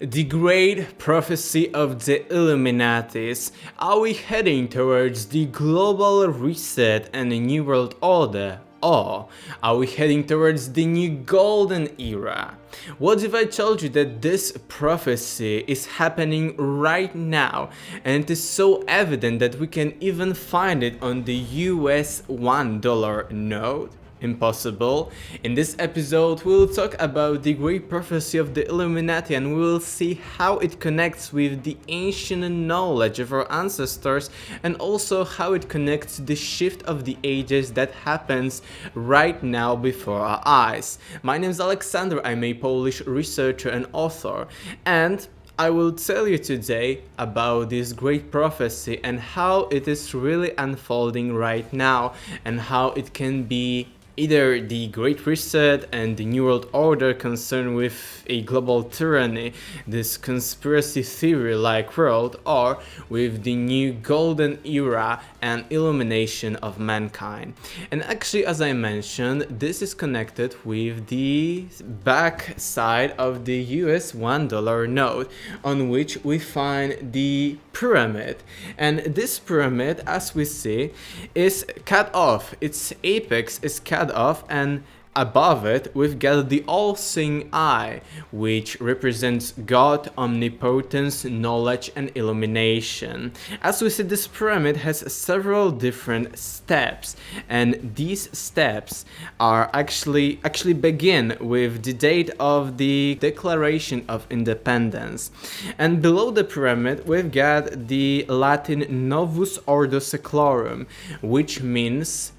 The great prophecy of the Illuminatis. Are we heading towards the global reset and a new world order? Or are we heading towards the new golden era? What if I told you that this prophecy is happening right now, and it is so evident that we can even find it on the US $1 note? Impossible. In this episode, we'll talk about the great prophecy of the Illuminati, and we will see how it connects with the ancient knowledge of our ancestors, and also how it connects to the shift of the ages that happens right now before our eyes. My name is Alexander, I'm a Polish researcher and author, and I will tell you today about this great prophecy and how it is really unfolding right now, and how it can be either the Great Reset and the New World Order concerned with a global tyranny, this conspiracy theory-like world, or with the new golden era and illumination of mankind. And actually, as I mentioned, this is connected with the back side of the US $1 note, on which we find the pyramid. And this pyramid, as we see, is cut off. Its apex is cut off, and above it we've got the all-seeing eye, which represents God, omnipotence, knowledge and illumination. As we see, this pyramid has several different steps, and these steps are actually begin with the date of the Declaration of Independence. And below the pyramid we've got the Latin Novus Ordo Seclorum, which means,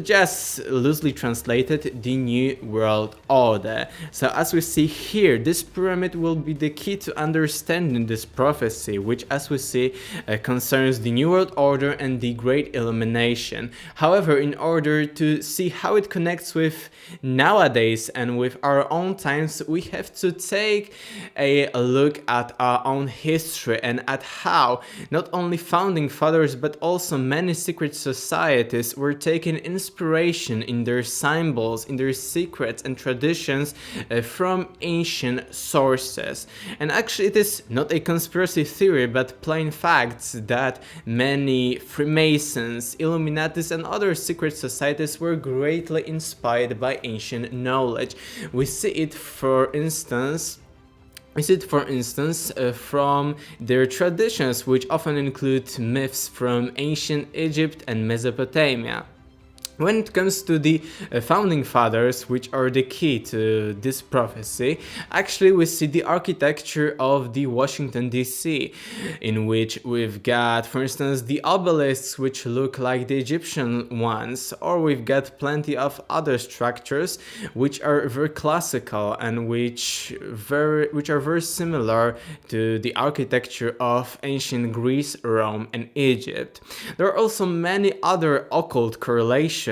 just loosely translated, the New World Order. So as we see here, this pyramid will be the key to understanding this prophecy, which, as we see, concerns the New World Order and the Great Illumination. However, in order to see how it connects with nowadays and with our own times, we have to take a look at our own history and at how not only founding fathers but also many secret societies were taking inspiration in their symbols, in their secrets and traditions from ancient sources. And actually, it is not a conspiracy theory but plain facts that many Freemasons, Illuminatis and other secret societies were greatly inspired by ancient knowledge. We see it, for instance, from their traditions, which often include myths from ancient Egypt and Mesopotamia. When it comes to the founding fathers, which are the key to this prophecy, actually we see the architecture of the Washington DC, in which we've got, for instance, the obelisks, which look like the Egyptian ones, or we've got plenty of other structures which are very classical and which are very similar to the architecture of ancient Greece, Rome and Egypt. There are also many other occult correlations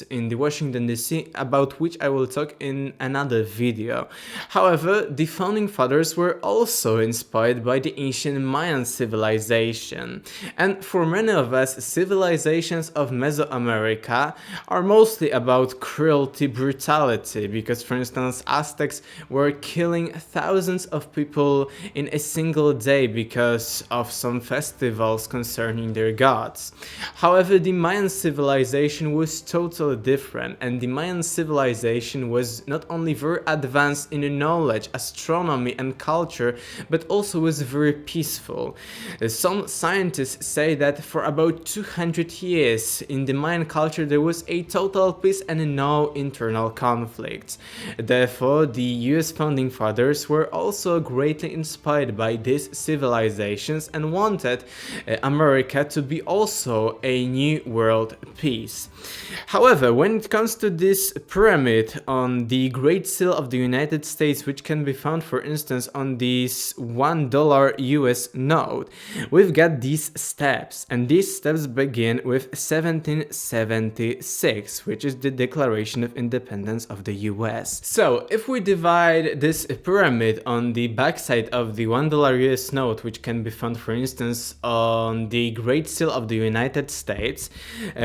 in the Washington DC, about which I will talk in another video. However, the founding fathers were also inspired by the ancient Mayan civilization, and for many of us, civilizations of Mesoamerica are mostly about cruelty, brutality, because, for instance, Aztecs were killing thousands of people in a single day because of some festivals concerning their gods. However, the Mayan civilization was totally different, and the Mayan civilization was not only very advanced in knowledge, astronomy and culture, but also was very peaceful. Some scientists say that for about 200 years in the Mayan culture there was a total peace and no internal conflicts. Therefore, the US founding fathers were also greatly inspired by these civilizations and wanted America to be also a new world peace. However, when it comes to this pyramid on the Great Seal of the United States, which can be found, for instance, on this $1 US note, we've got these steps, and these steps begin with 1776, which is the Declaration of Independence of the US. So, if we divide this pyramid on the backside of the $1 US note, which can be found, for instance, on the Great Seal of the United States,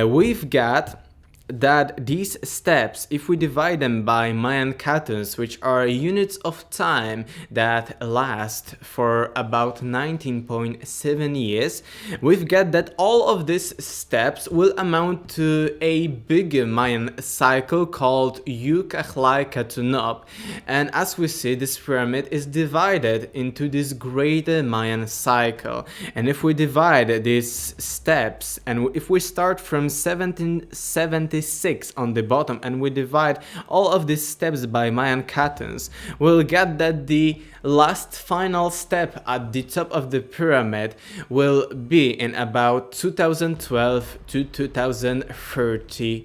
we've got that these steps, if we divide them by Mayan catons, which are units of time that last for about 19.7 years, we've got that all of these steps will amount to a bigger Mayan cycle called Yucachlai Katunop. And as we see, this pyramid is divided into this greater Mayan cycle. And if we divide these steps, and if we start from 1776 on the bottom and we divide all of these steps by Mayan catons, we'll get that the last final step at the top of the pyramid will be in about 2012 to 2032.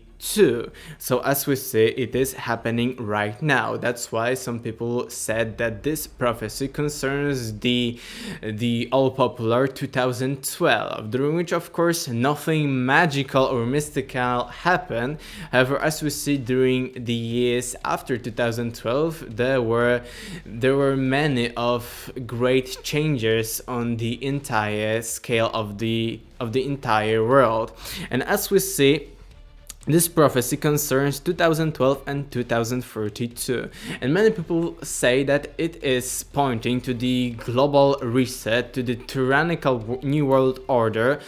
So as we see, it is happening right now. That's why some people said that this prophecy concerns the all popular 2012, during which of course nothing magical or mystical happened. However, as we see during the years after 2012, there were many of great changes on the entire scale of the entire world. And as we see, this prophecy concerns 2012 and 2032, and many people say that it is pointing to the global reset, to the tyrannical new world order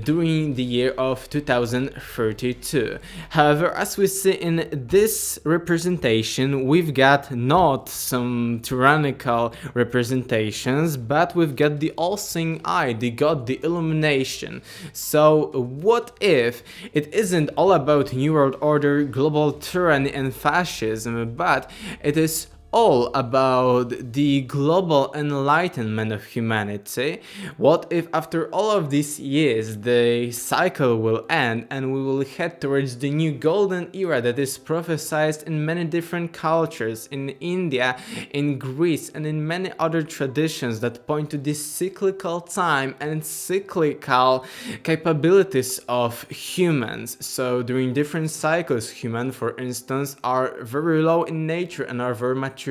during the year of 2032. However, as we see in this representation, we've got not some tyrannical representations, but we've got the all-seeing eye, the God, the illumination. So what if it isn't all about New World Order, global tyranny and fascism, but it is all about the global enlightenment of humanity? What if after all of these years the cycle will end and we will head towards the new golden era that is prophesied in many different cultures, in India, in Greece, and in many other traditions that point to this cyclical time and cyclical capabilities of humans. So during different cycles, humans, for instance, are very low in nature and are very materialistic,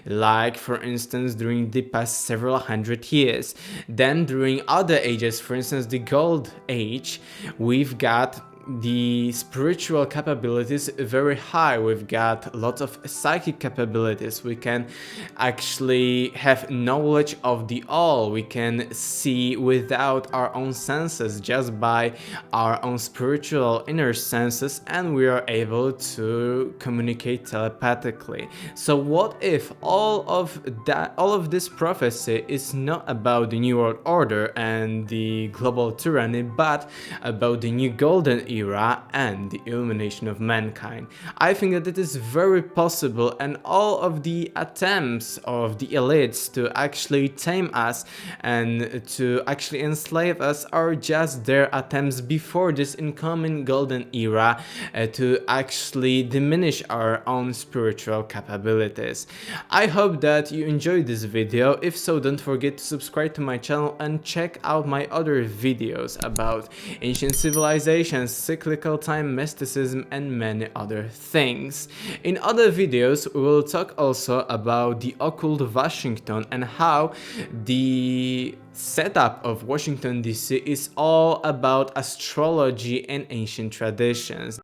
like for instance during the past several hundred years. Then during other ages, for instance the Gold Age, we've got the spiritual capabilities very high. We've got lots of psychic capabilities. We can actually have knowledge of the all. We can see without our own senses, just by our own spiritual inner senses, and we are able to communicate telepathically. So what if all of this prophecy is not about the New World Order and the global tyranny, but about the new golden era and the illumination of mankind? I think that it is very possible, and all of the attempts of the elites to actually tame us and to actually enslave us are just their attempts before this incoming golden era to actually diminish our own spiritual capabilities. I hope that you enjoyed this video. If so, don't forget to subscribe to my channel and check out my other videos about ancient civilizations, cyclical time, mysticism, and many other things. In other videos, we will talk also about the occult Washington and how the setup of Washington DC is all about astrology and ancient traditions.